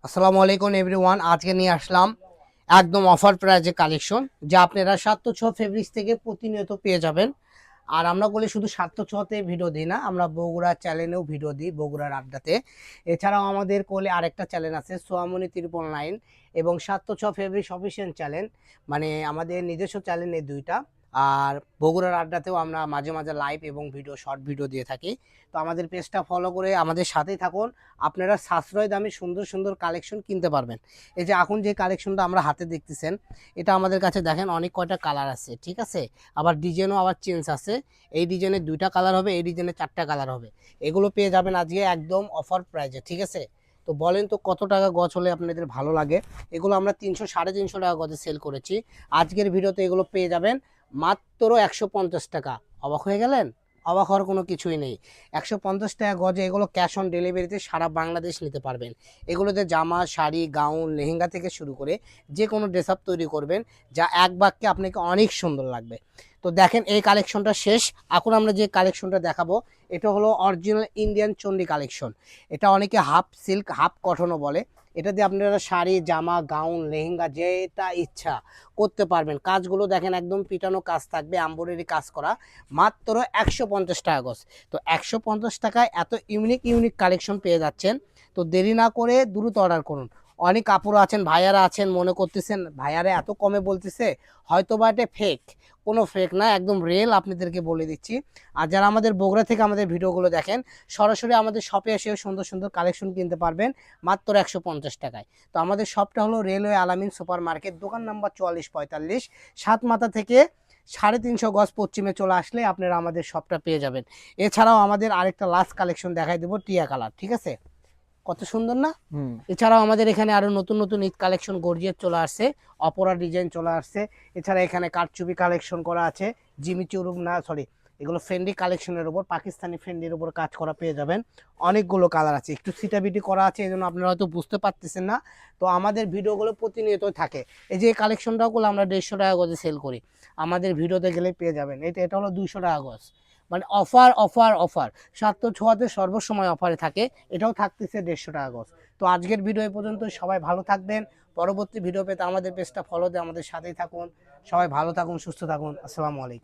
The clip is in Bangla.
আসসালামু আলাইকুম এভরিওয়ান। আজকে নিয়ে আসলাম একদম অফার প্রাইজে কালেকশন, যা আপনারা 706 ফেব্রিক্স থেকে প্রতিনিয়ত পেয়ে যাবেন। আর আমরা বলি শুধু 706তে ভিডিও দিই না, আমরা বগুড়া চ্যানেলেও ভিডিও দিই, বগুড়ার আড্ডাতে। এছাড়াও আমাদের কোলে আরেকটা চ্যানেল আছে, সোয়ামনি 999, এবং 706 ফেব্রিক্স অফিসিয়াল চ্যানেল, মানে আমাদের নিজস্ব চ্যানেল এই দুইটা। আর বগুড়ার আড্ডাতেও আমরা মাঝে মাঝে লাইভ এবং ভিডিও, শর্ট ভিডিও দিয়ে থাকি। তো আমাদের পেজটা ফলো করে আমাদের সাথেই থাকুন। আপনারা সাশ্রয় দামে সুন্দর সুন্দর কালেকশন কিনতে পারবেন। এই যে এখন যে কালেকশনটা আমরা হাতে দেখতেছেন, এটা আমাদের কাছে দেখেন অনেক কয়টা কালার আছে, ঠিক আছে। আবার ডিজাইনও আবার চেঞ্জ আছে। এই ডিজাইনের 2টা কালার হবে, এই ডিজাইনের 4টা কালার হবে। এগুলো পেয়ে যাবেন আজকে একদম অফার প্রাইজে, ঠিক আছে। তো বলেন তো কত টাকা গজ হলে আপনাদের ভালো লাগে। এগুলো আমরা 300 350 টাকা গজে সেল করেছি। আজকের ভিডিওতে এগুলো পেয়ে যাবেন মাত্র 150 টাকা। অবাক হয়ে গেলেন? অবাক হওয়ার কোনো কিছুই নেই। 150 টাকা গজে এগুলো ক্যাশ অন ডেলিভারিতে সারা বাংলাদেশ নিতে পারবেন। এগুলোতে জামা, শাড়ি, গাউন, লেহেঙ্গা থেকে শুরু করে যে কোনো ড্রেস আপ তৈরি করবেন, যা এক বাক্যে আপনাকে অনেক সুন্দর লাগবে। তো দেখেন এই কালেকশনটা শেষ। এখন আমরা যে কালেকশনটা দেখাবো, এটা হলো অরিজিনাল ইন্ডিয়ান চন্ডী কালেকশন। এটা অনেকে হাফ সিল্ক, হাফ কটনও বলে। এটা দিয়ে আপনারা শাড়ি, জামা, গাউন, লেহেঙ্গা যেটা ইচ্ছা করতে পারবেন। কাজগুলো দেখেন একদম পিটানো কাজ থাকবে, এমব্রয়ডারি কাজ করা। মাত্র 150 টাকা গজ। তো 150 টাকায় এত ইউনিক ইউনিক কালেকশন পেয়ে যাচ্ছেন। তো দেরি না করে দ্রুত অর্ডার করুন। অনেক কাপড় আছেন, ভাইয়ারা আছেন, মনে করতেছেন ভাইয়ারা এত কমে বলতেছে, হয়তো বা এটা ফেক। কোনো ফেক না, একদম রিয়েল আপনাদেরকে বলে দিচ্ছি। আর যারা আমাদের বগুড়া থেকে আমাদের ভিডিওগুলো দেখেন, সরাসরি আমাদের শপে এসেও সুন্দর সুন্দর কালেকশন কিনতে পারবেন মাত্র 150 টাকায়। তো আমাদের শপটা হলো রেলওয়ে আলামিন সুপার মার্কেট, দোকান নাম্বার 4445, 7 মাথা থেকে 350 গজ পশ্চিমে চলে আসলে আপনারা আমাদের শপটা পেয়ে যাবেন। এছাড়াও আমাদের আরেকটা লাস্ট কালেকশন দেখাই দেবো, টিয়া কালার, ঠিক আছে। কত সুন্দর না? এছাড়াও আমাদের এখানে আরো নতুন নতুন ঈদ কালেকশন গর্জিয়াস চলে আসছে, অপরা ডিজাইন চলে আসছে। এছাড়া এখানে কারচুপি কালেকশন করা আছে, জিমি চুরুম না সরি, এগুলো ফেন্ডি কালেকশনের উপর, পাকিস্তানি ফেন্ডির উপর কাজ করা পেয়ে যাবেন। অনেকগুলো কালার আছে, একটু সিটাবিটি করা আছে, এই জন্য আপনারা হয়তো বুঝতে পারতেছেন না। তো আমাদের ভিডিওগুলো প্রতিনিয়ত থাকে। এই যে কালেকশনটাগুলো আমরা 150 টাকা গজে সেল করি, আমাদের ভিডিওতে গেলে পেয়ে যাবেন। এটা এটা হলো 200 টাকা গজ। মানে অফার অফার অফার, 706তে সর্বসময় অফারে থাকে। এটাও থাকতেছে 150 টাকা গজ। তো আজকের ভিডিও এই পর্যন্ত। সবাই ভালো থাকবেন। পরবর্তী ভিডিও পেতে আমাদের পেজটা ফলো দিয়ে আমাদের সাথেই থাকুন। সবাই ভালো থাকুন, সুস্থ থাকুন। আসসালামু আলাইকুম।